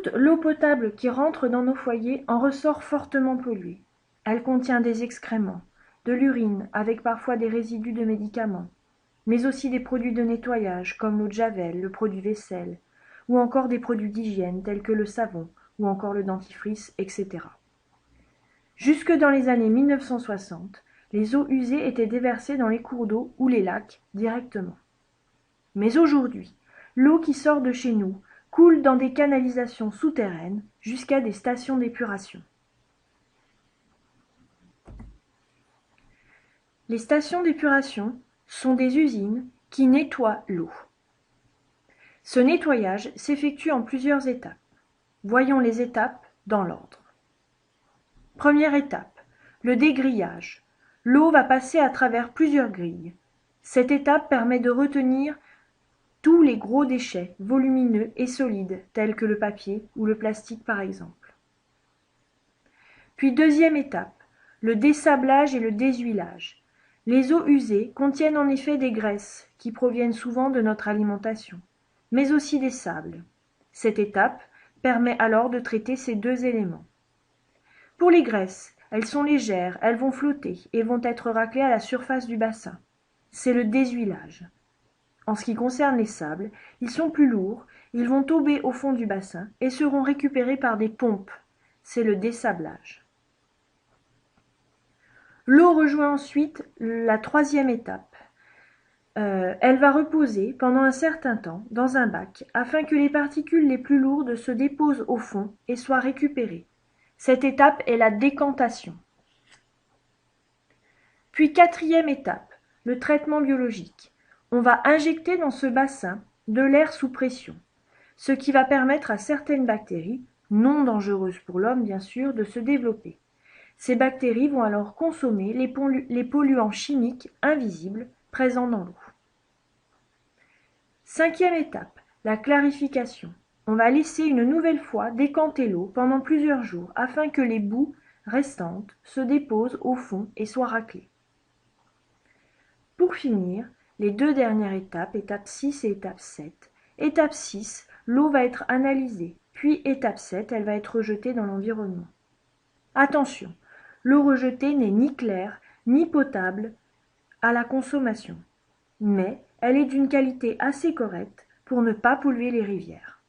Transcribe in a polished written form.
toute l'eau potable qui rentre dans nos foyers en ressort fortement polluée. Elle contient des excréments, de l'urine avec parfois des résidus de médicaments, mais aussi des produits de nettoyage comme l'eau de javel, le produit vaisselle, ou encore des produits d'hygiène tels que le savon ou encore le dentifrice, etc. Jusque dans les années 1960, les eaux usées étaient déversées dans les cours d'eau ou les lacs directement. Mais aujourd'hui, l'eau qui sort de chez nous coule dans des canalisations souterraines jusqu'à des stations d'épuration. Les stations d'épuration sont des usines qui nettoient l'eau. Ce nettoyage s'effectue en plusieurs étapes. Voyons les étapes dans l'ordre. Première étape, le dégrillage. L'eau va passer à travers plusieurs grilles. Cette étape permet de retenir tous les gros déchets volumineux et solides tels que le papier ou le plastique par exemple. Puis deuxième étape, le dessablage et le déshuilage. Les eaux usées contiennent en effet des graisses qui proviennent souvent de notre alimentation, mais aussi des sables. Cette étape permet alors de traiter ces deux éléments. Pour les graisses, elles sont légères, elles vont flotter et vont être raclées à la surface du bassin. C'est le déshuilage. En ce qui concerne les sables, ils sont plus lourds, ils vont tomber au fond du bassin et seront récupérés par des pompes. C'est le dessablage. L'eau rejoint ensuite la troisième étape. Elle va reposer pendant un certain temps dans un bac afin que les particules les plus lourdes se déposent au fond et soient récupérées. Cette étape est la décantation. Puis quatrième étape, le traitement biologique. On va injecter dans ce bassin de l'air sous pression, ce qui va permettre à certaines bactéries, non dangereuses pour l'homme bien sûr, de se développer. Ces bactéries vont alors consommer les polluants chimiques invisibles présents dans l'eau. Cinquième étape, la clarification. On va laisser une nouvelle fois décanter l'eau pendant plusieurs jours afin que les boues restantes se déposent au fond et soient raclées. Pour finir, les deux dernières étapes, étape 6 et étape 7. Étape 6, l'eau va être analysée, puis étape 7, elle va être rejetée dans l'environnement. Attention, l'eau rejetée n'est ni claire ni potable à la consommation, mais elle est d'une qualité assez correcte pour ne pas polluer les rivières.